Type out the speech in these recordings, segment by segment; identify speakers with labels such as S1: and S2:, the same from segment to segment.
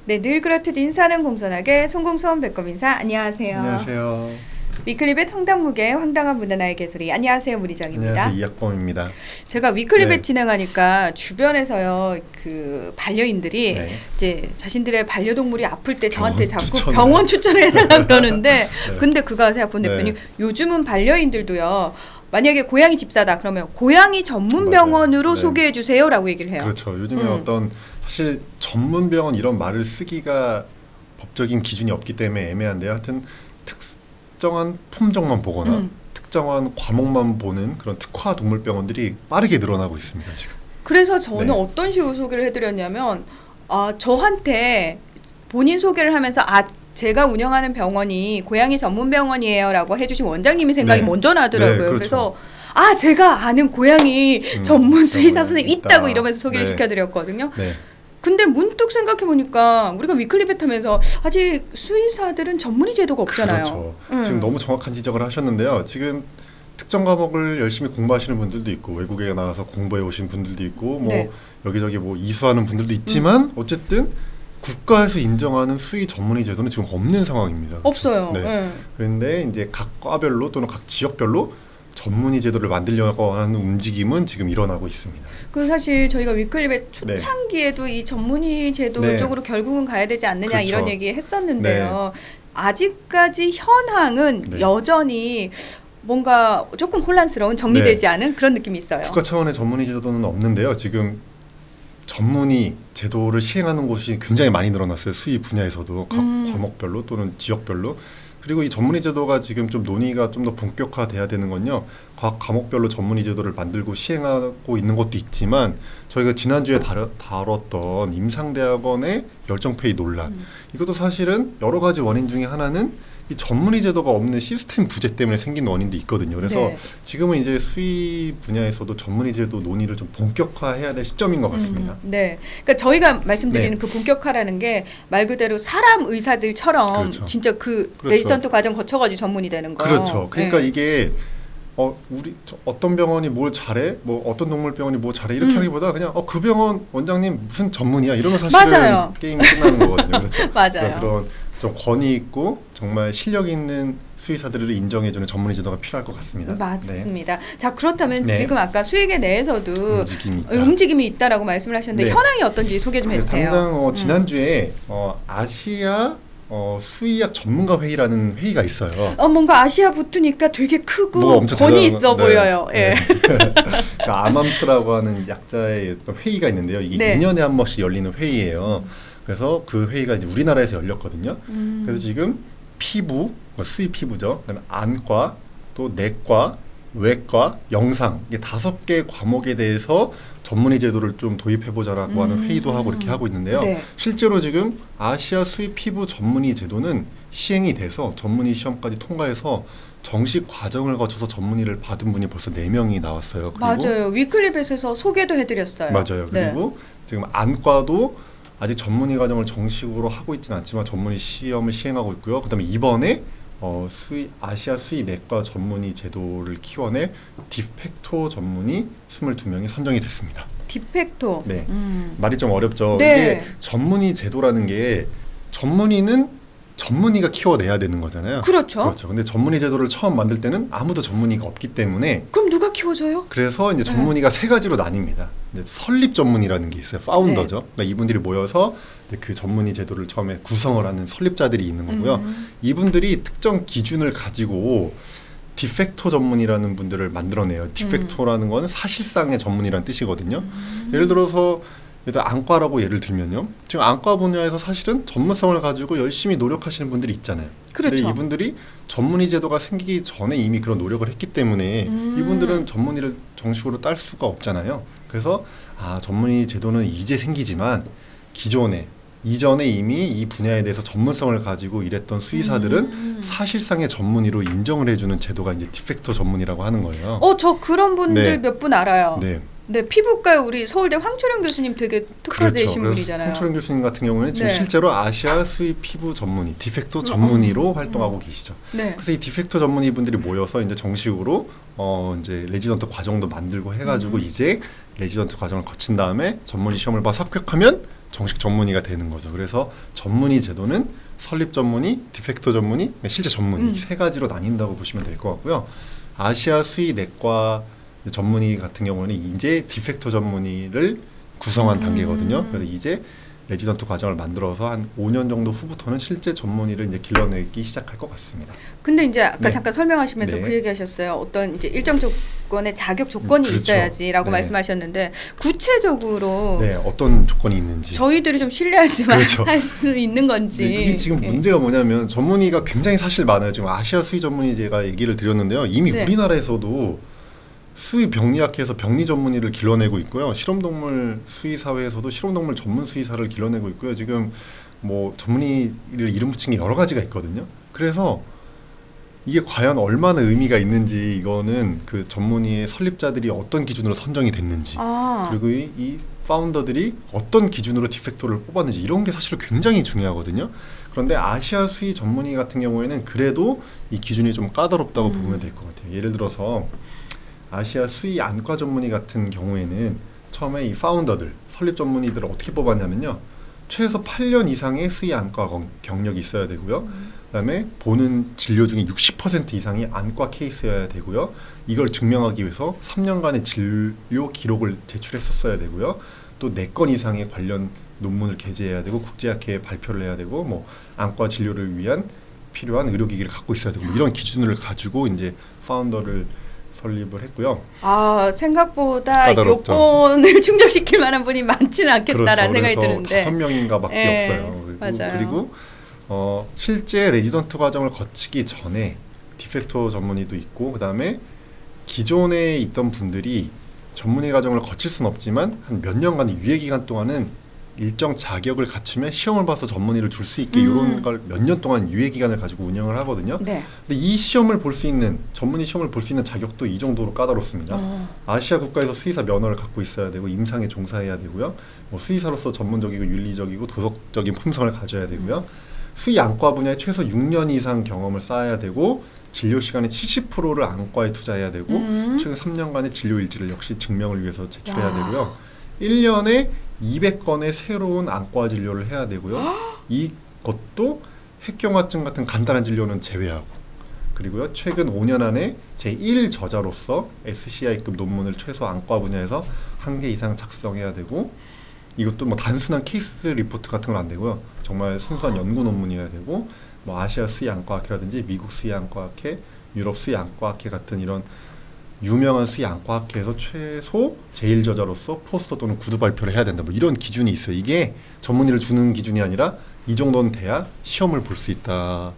S1: 네, 늘 그렇듯 인사는 공손하게 송공손 배꼽인사. 안녕하세요.
S2: 안녕하세요.
S1: 위클리벳 황당무계 황당한 문화나의 개소리. 안녕하세요, 무리장입니다.
S2: 안녕하세요, 이학범입니다.
S1: 제가 위클리벳 진행하니까 주변에서요, 그 반려인들이 이제 자신들의 반려동물이 아플 때 저한테 자꾸 병원 추천을 해달라 그러는데, 근데 그거 아세요, 권 대표님? 요즘은 반려인들도요. 만약에 고양이 집사다 그러면 고양이 전문 병원으로 소개해 주세요라고 얘기를 해요.
S2: 그렇죠. 요즘에 어떤 사실 전문 병원 이런 말을 쓰기가 법적인 기준이 없기 때문에 애매한데요. 하여튼 특정한 품종만 보거나 특정한 과목만 보는 그런 특화 동물병원들이 빠르게 늘어나고 있습니다, 지금.
S1: 그래서 저는 어떤 식으로 소개를 해드렸냐면 저한테 본인 소개를 하면서 제가 운영하는 병원이 고양이 전문 병원이에요라고 해주신 원장님이 생각이 먼저 나더라고요.
S2: 그렇죠.
S1: 그래서 제가 아는 고양이 전문 수의사 선생님 있다고 이러면서 소개를 시켜드렸거든요. 근데 문득 생각해보니까 우리가 위클리벳 하면서 아직 수의사들은 전문의 제도가 없잖아요.
S2: 그렇죠. 지금 너무 정확한 지적을 하셨는데요. 지금 특정 과목을 열심히 공부하시는 분들도 있고 외국에 나가서 공부해 오신 분들도 있고 뭐 여기저기 뭐 이수하는 분들도 있지만 어쨌든 국가에서 인정하는 수의 전문의 제도는 지금 없는 상황입니다.
S1: 없어요.
S2: 그런데 이제 각 과별로 또는 각 지역별로 전문의 제도를 만들려고 하는 움직임은 지금 일어나고 있습니다.
S1: 그 사실 저희가 위클리벳 초창기에도 이 전문의 제도 쪽으로 결국은 가야 되지 않느냐 이런 얘기 했었는데요. 아직까지 현황은 여전히 뭔가 조금 혼란스러운 정리되지 않은 그런 느낌이 있어요.
S2: 국가 차원의 전문의 제도는 없는데요. 지금 전문의 제도를 시행하는 곳이 굉장히 많이 늘어났어요. 수의 분야에서도 각 과목별로 또는 지역별로. 그리고 이 전문의 제도가 지금 좀 논의가 좀 더 본격화돼야 되는 건요. 각 과목별로 전문의 제도를 만들고 시행하고 있는 것도 있지만 저희가 지난주에 다뤘던 임상대학원의 열정페이 논란 이것도 사실은 여러 가지 원인 중에 하나는 이 전문의 제도가 없는 시스템 부재 때문에 생긴 원인도 있거든요. 그래서 지금은 이제 수의 분야에서도 전문의 제도 논의를 좀 본격화해야 될 시점인 것 같습니다.
S1: 그러니까 저희가 말씀드리는 그 본격화라는 게 말 그대로 사람 의사들처럼 진짜 그 레지던트 과정 거쳐가지고 전문의 되는 거.
S2: 그렇죠. 그러니까 이게 우리 어떤 병원이 뭘 잘해, 뭐 어떤 동물병원이 뭐 잘해 이렇게 하기보다 그냥 그 병원 원장님 무슨 전문이야 이러면 사실은 게임이 끝나는 거거든요. 그렇죠?
S1: 맞아요.
S2: 그러니까 그런 좀 권위 있고 정말 실력 있는 수의사들을 인정해주는 전문의 제도가 필요할 것 같습니다.
S1: 맞습니다. 자, 그렇다면 지금 아까 수의계 내에서도 움직임이 있다라고 말씀을 하셨는데 현황이 어떤지 소개 좀 해주세요.
S2: 당장 지난주에 아시아 수의학 전문가 회의라는 회의가 있어요.
S1: 뭔가 아시아 붙으니까 되게 크고 권위 있어 보여요.
S2: 그러니까 아맘스라고 하는 약자의 회의가 있는데요. 이게 2년에 한 번씩 열리는 회의예요. 그래서 그 회의가 이제 우리나라에서 열렸거든요. 그래서 지금 피부, 수의 피부죠. 그다음에 안과, 또 내과, 외과, 영상 이게 5개 과목에 대해서 전문의 제도를 좀 도입해보자라고 하는 회의도 하고 이렇게 하고 있는데요. 실제로 지금 아시아 수의 피부 전문의 제도는 시행이 돼서 전문의 시험까지 통과해서 정식 과정을 거쳐서 전문의를 받은 분이 벌써 4명이 나왔어요. 그리고
S1: 맞아요. 위클리벳에서 소개도 해드렸어요.
S2: 맞아요. 그리고 지금 안과도 아직 전문의 과정을 정식으로 하고 있지는 않지만 전문의 시험을 시행하고 있고요. 그다음에 이번에 아시아 수의 내과 전문의 제도를 키워낼 디펙토 전문의 22명이 선정이 됐습니다.
S1: 디펙토.
S2: 말이 좀 어렵죠. 이게 전문의 제도라는 게 전문의가 키워내야 되는 거잖아요.
S1: 그렇죠.
S2: 근데 전문의 제도를 처음 만들 때는 아무도 전문의가 없기 때문에
S1: 그럼 누가 키워줘요?
S2: 그래서 이제 전문의가 3가지로 나뉩니다. 이제 설립 전문의라는 게 있어요. 파운더죠. 그러니까 이분들이 모여서 그 전문의 제도를 처음에 구성을 하는 설립자들이 있는 거고요. 이분들이 특정 기준을 가지고 디펙토 전문의라는 분들을 만들어내요. 디펙토라는 건 사실상의 전문의라는 뜻이거든요. 예를 들어서 안과라고 예를 들면요. 지금 안과 분야에서 사실은 전문성을 가지고 열심히 노력하시는 분들이 있잖아요.
S1: 그렇죠.
S2: 근데 이분들이 전문의 제도가 생기기 전에 이미 그런 노력을 했기 때문에 이분들은 전문의를 정식으로 딸 수가 없잖아요. 그래서 전문의 제도는 이제 생기지만 이전에 이미 이 분야에 대해서 전문성을 가지고 일했던 수의사들은 사실상의 전문의로 인정을 해주는 제도가 이제 디펙토 전문의라고 하는 거예요.
S1: 저 그런 분들 몇 분 알아요. 피부과 우리 서울대 황초령 교수님 되게 특화되신 분이잖아요.
S2: 황초령 교수님 같은 경우는 지금 실제로 아시아 수의 피부 전문의, 디펙토 전문의로 활동하고 계시죠. 그래서 이 디펙토 전문의 분들이 모여서 이제 정식으로 이제 레지던트 과정도 만들고 해가지고 이제 레지던트 과정을 거친 다음에 전문의 시험을 봐서 합격하면 정식 전문의가 되는 거죠. 그래서 전문의 제도는 설립 전문의, 디펙토 전문의, 실제 전문의 세 가지로 나뉜다고 보시면 될 것 같고요. 아시아 수의 내과 전문의 같은 경우는 이제 디펙토 전문의를 구성한 단계거든요. 그래서 이제 레지던트 과정을 만들어서 한 5년 정도 후부터는 실제 전문의를 이제 길러내기 시작할 것 같습니다.
S1: 근데 이제 아까
S2: 네.
S1: 잠깐 설명하시면서
S2: 네.
S1: 그 얘기하셨어요. 어떤 이제 일정 조건의 자격 조건이
S2: 그렇죠.
S1: 있어야지라고
S2: 네.
S1: 말씀하셨는데 구체적으로
S2: 네, 어떤 조건이 있는지
S1: 저희들이 좀 신뢰할
S2: 그렇죠.
S1: 수 있는 건지.
S2: 네, 이게 지금 문제가 뭐냐면 전문의가 굉장히 사실 많아요. 지금 아시아 수의 전문의 제가 얘기를 드렸는데요. 이미
S1: 네.
S2: 우리나라에서도 수의 병리학회에서 병리 전문의를 길러내고 있고요. 실험동물 수의사회에서도 실험동물 전문 수의사를 길러내고 있고요. 지금 뭐 전문의를 이름 붙인 게 여러 가지가 있거든요. 그래서 이게 과연 얼마나 의미가 있는지 이거는 그 전문의의 설립자들이 어떤 기준으로 선정이 됐는지 그리고 이 파운더들이 어떤 기준으로 디펙토를 뽑았는지 이런 게 사실 굉장히 중요하거든요. 그런데 아시아 수의 전문의 같은 경우에는 그래도 이 기준이 좀 까다롭다고 보면 될 것 같아요. 예를 들어서 아시아 수의 안과 전문의 같은 경우에는 처음에 이 파운더들, 설립 전문의들을 어떻게 뽑았냐면요. 최소 8년 이상의 수의 안과 경력이 있어야 되고요. 그다음에 보는 진료 중에 60% 이상이 안과 케이스여야 되고요. 이걸 증명하기 위해서 3년간의 진료 기록을 제출했었어야 되고요. 또 4건 이상의 관련 논문을 게재해야 되고 국제학회에 발표를 해야 되고 뭐 안과 진료를 위한 필요한 의료기기를 갖고 있어야 되고 뭐 이런 기준을 가지고 이제 파운더를 설립을 했고요.
S1: 아, 생각보다
S2: 까다롭죠.
S1: 요건을 충족시킬 만한 분이 많지는 않겠다라는
S2: 그렇죠.
S1: 생각이 드는데
S2: 5명인가밖에
S1: 네,
S2: 없어요.
S1: 맞아요.
S2: 그리고 실제 레지던트 과정을 거치기 전에 디펙토 전문의도 있고 그다음에 기존에 있던 분들이 전문의 과정을 거칠 수는 없지만 한 몇 년간 유예 기간 동안은 일정 자격을 갖추면 시험을 봐서 전문의를 줄 수 있게 이런 걸 몇 년 동안 유예 기간을 가지고 운영을 하거든요.
S1: 네.
S2: 근데 이 시험을 볼 수 있는 전문의 시험을 볼 수 있는 자격도 이 정도로 까다롭습니다. 아시아 국가에서 수의사 면허를 갖고 있어야 되고 임상에 종사해야 되고요. 뭐 수의사로서 전문적이고 윤리적이고 도덕적인 품성을 가져야 되고요. 수의 안과 분야에 최소 6년 이상 경험을 쌓아야 되고 진료 시간의 70%를 안과에 투자해야 되고 최근 3년간의 진료 일지를 역시 증명을 위해서 제출해야 되고요. 1년에 200건의 새로운 안과 진료를 해야 되고요. 이것도 핵경화증 같은 간단한 진료는 제외하고 그리고요. 최근 5년 안에 제1 저자로서 SCI급 논문을 최소 안과 분야에서 1개 이상 작성해야 되고 이것도 뭐 단순한 케이스 리포트 같은 건 안 되고요. 정말 순수한 연구 논문이어야 되고 뭐 아시아 수의안과학회라든지 미국 수의안과학회, 유럽 수의안과학회 같은 이런 유명한 수의안과학회에서 최소 제1저자로서 포스터 또는 구두 발표를 해야 된다. 뭐 이런 기준이 있어요. 이게 전문의를 주는 기준이 아니라 이 정도는 돼야 시험을 볼 수 있다는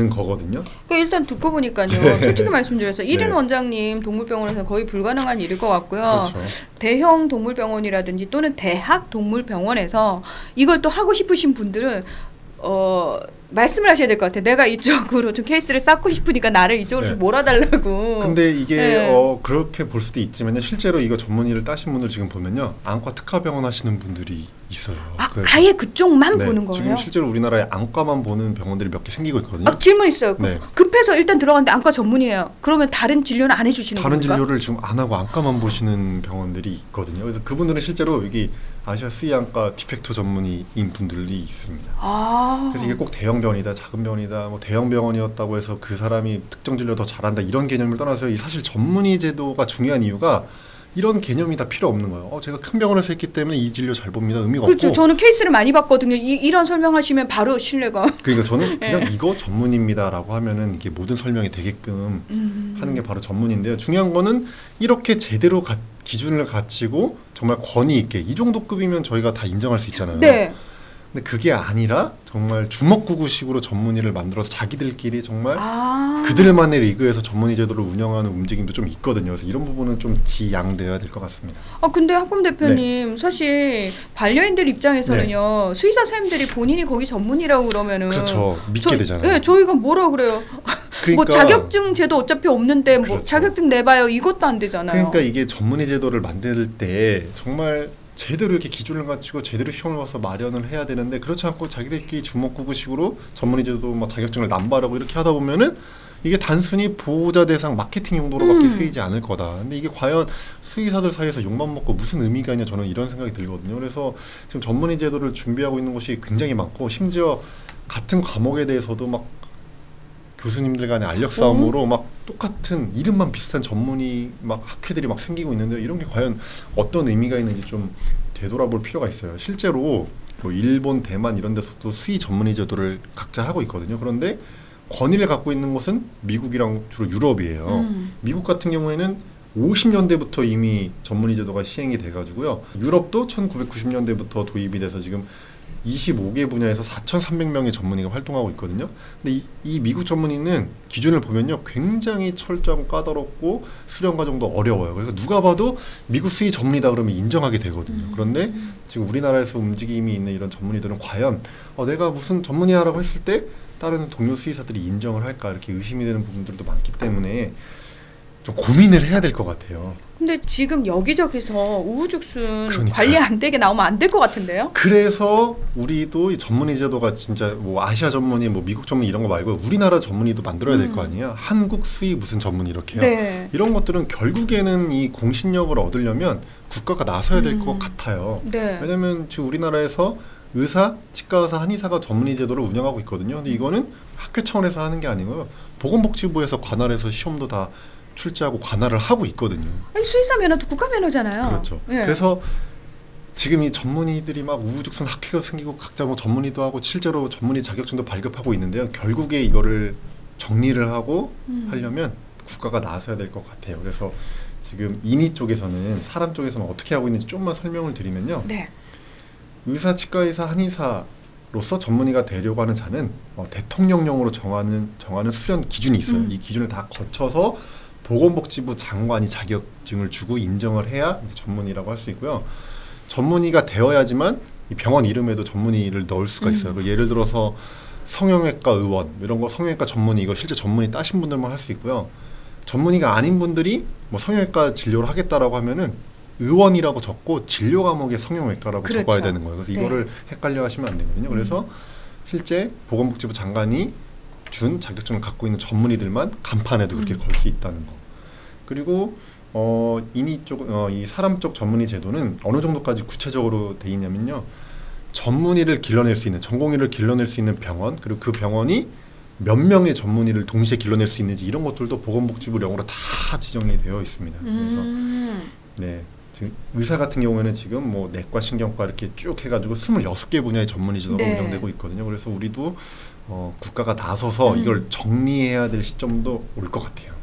S2: 거거든요.
S1: 그러니까 일단 듣고 보니까요.
S2: 네.
S1: 솔직히 말씀드려서 1인
S2: 네.
S1: 원장님 동물병원에서는 거의 불가능한 일일 것 같고요.
S2: 그렇죠.
S1: 대형 동물병원이라든지 또는 대학 동물병원에서 이걸 또 하고 싶으신 분들은 말씀을 하셔야 될 것 같아요. 내가 이쪽으로 좀 케이스를 쌓고 싶으니까 나를 이쪽으로
S2: 네.
S1: 좀 몰아달라고.
S2: 근데 이게
S1: 네.
S2: 그렇게 볼 수도 있지만요. 실제로 이거 전문의를 따신 분들 지금 보면요. 안과 특화병원 하시는 분들이 있어요.
S1: 아예 그쪽만
S2: 네,
S1: 보는 거예요?
S2: 지금 실제로 우리나라에 안과만 보는 병원들이 몇 개 생기고 있거든요.
S1: 질문 있어요.
S2: 네.
S1: 급해서 일단 들어갔는데 안과 전문이에요. 그러면 다른 진료는 안 해주시는
S2: 다른
S1: 겁니까?
S2: 진료를 지금 안 하고 안과만 보시는 병원들이 있거든요. 그래서 그분들은 실제로 여기 아시아 수의안과 디펙토 전문의인 분들이 있습니다. 그래서 이게 꼭 대형 병원이다, 작은 병원이다, 뭐 대형 병원이었다고 해서 그 사람이 특정 진료 더 잘한다 이런 개념을 떠나서 사실 전문의 제도가 중요한 이유가 이런 개념이 다 필요 없는 거예요. 제가 큰 병원에서 했기 때문에 이 진료 잘 봅니다. 의미가
S1: 그렇죠.
S2: 없고.
S1: 저는 케이스를 많이 봤거든요. 이런 설명하시면 바로 신뢰가.
S2: 그러니까 저는 그냥
S1: 네.
S2: 이거 전문입니다라고 하면은 이게 모든 설명이 되게끔 하는 게 바로 전문인데요. 중요한 거는 이렇게 제대로 기준을 갖추고 정말 권위 있게 이 정도 급이면 저희가 다 인정할 수 있잖아요.
S1: 네.
S2: 근데 그게 아니라 정말 주먹구구식으로 전문의를 만들어서 자기들끼리 정말 그들만의 리그에서 전문의 제도를 운영하는 움직임도 좀 있거든요. 그래서 이런 부분은 좀 지양돼야 될 것 같습니다.
S1: 근데 학범 대표님 사실 반려인들 입장에서는요. 수의사 선생님들이 본인이 거기 전문이라고 그러면은
S2: 그렇죠. 믿게 되잖아요.
S1: 네, 저희가 뭐라 그래요?
S2: 그러니까,
S1: 뭐 자격증 제도 어차피 없는데 뭐
S2: 그렇죠.
S1: 자격증 내봐요 이것도 안 되잖아요.
S2: 그러니까 이게 전문의 제도를 만들 때 정말 제대로 이렇게 기준을 갖추고 제대로 시험을 봐서 마련을 해야 되는데 그렇지 않고 자기들끼리 주먹구구식으로 전문의 제도 뭐 자격증을 남발하고 이렇게 하다 보면은 이게 단순히 보호자 대상 마케팅 용도로밖에 쓰이지 않을 거다. 근데 이게 과연 수의사들 사이에서 욕만 먹고 무슨 의미가 있냐, 저는 이런 생각이 들거든요. 그래서 지금 전문의 제도를 준비하고 있는 곳이 굉장히 많고, 심지어 같은 과목에 대해서도 막 교수님들 간의 알력 싸움으로 막 똑같은 이름만 비슷한 전문의 막 학회들이 막 생기고 있는데, 이런 게 과연 어떤 의미가 있는지 좀 되돌아볼 필요가 있어요. 실제로 뭐 일본, 대만 이런 데서도 수의 전문의 제도를 각자 하고 있거든요. 그런데 권위를 갖고 있는 곳은 미국이랑 주로 유럽이에요. 미국 같은 경우에는 50년대부터 이미 전문의 제도가 시행이 돼가지고요. 유럽도 1990년대부터 도입이 돼서 지금 25개 분야에서 4,300명의 전문의가 활동하고 있거든요. 근데 이 미국 전문의는 기준을 보면요, 굉장히 철저하고 까다롭고 수련 과정도 어려워요. 그래서 누가 봐도 미국 수의 전문의다 그러면 인정하게 되거든요. 그런데 지금 우리나라에서 움직임이 있는 이런 전문의들은 과연 내가 무슨 전문의라고 했을 때 다른 동료 수의사들이 인정을 할까, 이렇게 의심이 되는 부분들도 많기 때문에 좀 고민을 해야 될 것 같아요.
S1: 근데 지금 여기저기서 우후죽순 관리 안 되게 나오면 안 될 것 같은데요?
S2: 그래서 우리도 이 전문의 제도가 진짜 뭐 아시아 전문의, 뭐 미국 전문의 이런 거 말고 우리나라 전문의도 만들어야 될 거 아니에요. 한국 수의 무슨 전문의 이렇게요.
S1: 네.
S2: 이런 것들은 결국에는 이 공신력을 얻으려면 국가가 나서야 될 것 같아요.
S1: 네.
S2: 왜냐하면 지금 우리나라에서 의사, 치과의사, 한의사가 전문의 제도를 운영하고 있거든요. 근데 이거는 학회 차원에서 하는 게 아니고요. 보건복지부에서 관할해서 시험도 다 출제하고 관할을 하고 있거든요.
S1: 아니, 수의사 면허도 국가 면허잖아요.
S2: 그렇죠. 예. 그래서 지금 이 전문의들이 막 우후죽순 학회가 생기고 각자 뭐 전문의도 하고 실제로 전문의 자격증도 발급하고 있는데요. 결국에 이거를 정리를 하고 하려면 국가가 나서야 될 것 같아요. 그래서 지금 인의 쪽에서는, 사람 쪽에서는 어떻게 하고 있는지 좀만 설명을 드리면요.
S1: 네.
S2: 의사, 치과의사, 한의사로서 전문의가 되려고 하는 자는 대통령령으로 정하는 수련 기준이 있어요. 이 기준을 다 거쳐서 보건복지부 장관이 자격증을 주고 인정을 해야 전문의라고 할 수 있고요. 전문의가 되어야지만 이 병원 이름에도 전문의를 넣을 수가 있어요. 예를 들어서 성형외과 의원 이런 거, 성형외과 전문의, 이거 실제 전문의 따신 분들만 할 수 있고요. 전문의가 아닌 분들이 뭐 성형외과 진료를 하겠다라고 하면은 의원이라고 적고 진료 과목에 성형외과라고
S1: 그렇죠.
S2: 적어야 되는 거예요. 그래서 이거를 헷갈려 하시면 안 되거든요. 그래서 실제 보건복지부 장관이 준 자격증을 갖고 있는 전문의들만 간판에도 그렇게 걸 수 있다는 거. 그리고 인의 쪽, 이 사람 쪽 전문의 제도는 어느 정도까지 구체적으로 돼 있냐면요. 전문의를 길러낼 수 있는, 전공의를 길러낼 수 있는 병원, 그리고 그 병원이 몇 명의 전문의를 동시에 길러낼 수 있는지 이런 것들도 보건복지부령으로 다 지정이 되어 있습니다. 그래서 네. 지금 의사 같은 경우에는 지금 뭐 내과, 신경과 이렇게 쭉 해가지고 26개 분야의 전문의 제도가 운영되고 있거든요. 그래서 우리도 국가가 나서서 이걸 정리해야 될 시점도 올 것 같아요.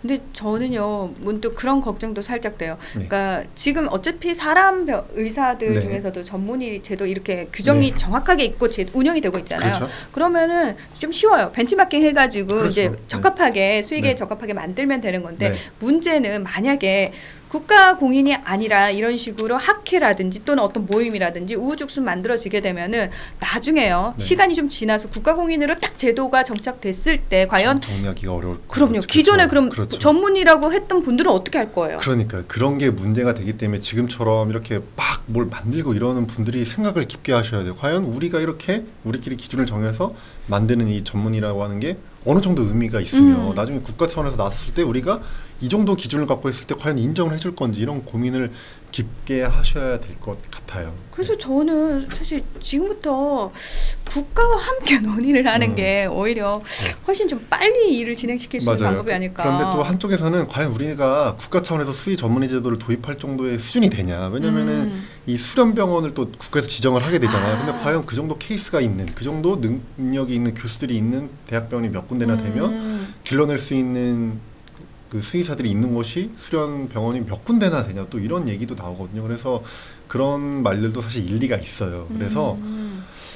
S1: 근데 저는요, 문득 그런 걱정도 살짝 돼요. 그러니까 지금 어차피 사람 의사들 중에서도 전문의 제도 이렇게 규정이 정확하게 있고 운영이 되고 있잖아요. 그렇죠. 그러면은 좀 쉬워요. 벤치마킹 해가지고 그렇죠. 이제 적합하게 수익에 적합하게 만들면 되는 건데 문제는 만약에 국가 공인이 아니라 이런 식으로 학회라든지 또는 어떤 모임이라든지 우후죽순 만들어지게 되면은 나중에요. 시간이 좀 지나서 국가 공인으로 딱 제도가 정착됐을 때 과연
S2: 정리하기가 어려울 거예요.
S1: 그럼요.
S2: 그렇죠.
S1: 기존에 그럼
S2: 그렇죠.
S1: 전문이라고 했던 분들은 어떻게 할 거예요?
S2: 그러니까 그런 게 문제가 되기 때문에 지금처럼 이렇게 막 뭘 만들고 이러는 분들이 생각을 깊게 하셔야 돼요. 과연 우리가 이렇게 우리끼리 기준을 정해서 만드는 이 전문이라고 하는 게 어느 정도 의미가 있으며 나중에 국가 차원에서 나섰을 때 우리가 이 정도 기준을 갖고 있을 때 과연 인정을 해줄 건지 이런 고민을 깊게 하셔야 될 것 같아요.
S1: 그래서 저는 사실 지금부터 국가와 함께 논의를 하는 게 오히려 훨씬 좀 빨리 일을 진행시킬 수 있는 방법이 아닐까.
S2: 그런데 또 한쪽에서는 과연 우리가 국가 차원에서 수의 전문의 제도를 도입할 정도의 수준이 되냐. 왜냐면은 이 수련병원을 또 국가에서 지정을 하게 되잖아요. 근데 과연 그 정도 케이스가 있는, 그 정도 능력이 있는 교수들이 있는 대학병원이 몇 군데나 되면 길러낼 수 있는 그 수의사들이 있는 곳이 수련 병원이 몇 군데나 되냐, 또 이런 얘기도 나오거든요. 그래서 그런 말들도 사실 일리가 있어요. 그래서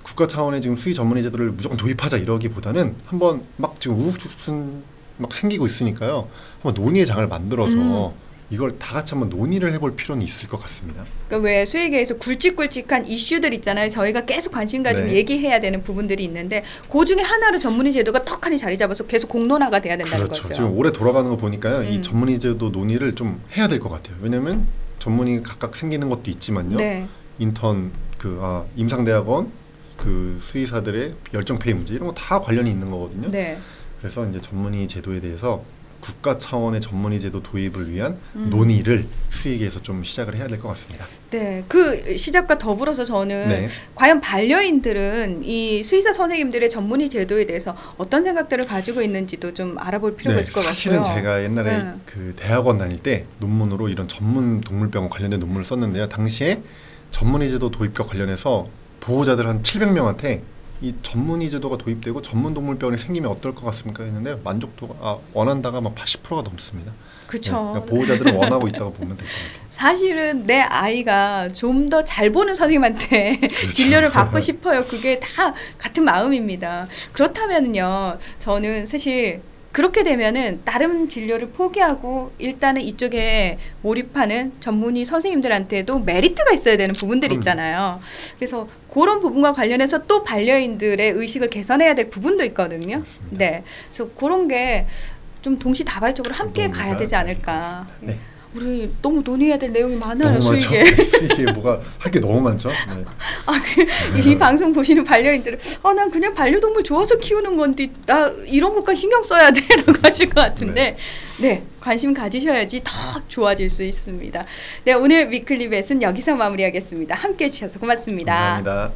S2: 국가 차원의 지금 수의 전문의 제도를 무조건 도입하자 이러기보다는 한번 막 지금 우후죽순 막 생기고 있으니까요. 한번 논의의 장을 만들어서 이걸 다 같이 한번 논의를 해볼 필요는 있을 것 같습니다.
S1: 그러니까 왜 수의계에서 굵직굵직한 이슈들 있잖아요. 저희가 계속 관심 가지고 얘기해야 되는 부분들이 있는데 그 중에 하나로 전문의 제도가 떡하니 자리 잡아서 계속 공론화가 돼야 된다는
S2: 그렇죠.
S1: 거죠.
S2: 지금 올해 돌아가는 거 보니까요. 이 전문의 제도 논의를 좀 해야 될 것 같아요. 왜냐하면 전문의 각각 생기는 것도 있지만요. 인턴, 임상대학원, 그 수의사들의 열정페이 문제 이런 거 다 관련이 있는 거거든요. 그래서 이제 전문의 제도에 대해서 국가 차원의 전문의 제도 도입을 위한 논의를 수의계에서 좀 시작을 해야 될 것 같습니다.
S1: 네, 그 시작과 더불어서 저는 과연 반려인들은 이 수의사 선생님들의 전문의 제도에 대해서 어떤 생각들을 가지고 있는지도 좀 알아볼 필요가 있을 것 같고요.
S2: 사실은 제가 옛날에 그 대학원 다닐 때 논문으로 이런 전문 동물병원 관련된 논문을 썼는데요. 당시에 전문의 제도 도입과 관련해서 보호자들 한 700명한테 이 전문의 제도가 도입되고 전문 동물병원이 생기면 어떨 것 같습니까? 했는데 만족도가 원한다가 막 80%가 넘습니다.
S1: 그렇죠.
S2: 그러니까 보호자들은 원하고 있다고 보면 될 것 같아요.
S1: 사실은 내 아이가 좀 더 잘 보는 선생님한테 그렇죠. 진료를 받고 싶어요. 그게 다 같은 마음입니다. 그렇다면요, 저는 사실 그렇게 되면은 다른 진료를 포기하고 일단은 이쪽에 몰입하는 전문의 선생님들한테도 메리트가 있어야 되는 부분들이 있잖아요. 그래서 그런 부분과 관련해서 또 반려인들의 의식을 개선해야 될 부분도 있거든요.
S2: 맞습니다.
S1: 네, 그래서 그런 게 좀 동시다발적으로 함께 가야 되지 않을까.
S2: 네.
S1: 우리 너무 논의해야 될 내용이 많아요.
S2: 너무
S1: 수익에.
S2: 많죠. 수익에 뭐가 할 게 너무 많죠. 네.
S1: 이 방송 보시는 반려인들은 난 그냥 반려동물 좋아서 키우는 건데 나 이런 것까지 신경 써야 돼 라고 하실 것 같은데 네, 관심 가지셔야지 더 좋아질 수 있습니다. 네, 오늘 위클리 벳은 여기서 마무리하겠습니다. 함께해 주셔서 고맙습니다.
S2: 감사합니다.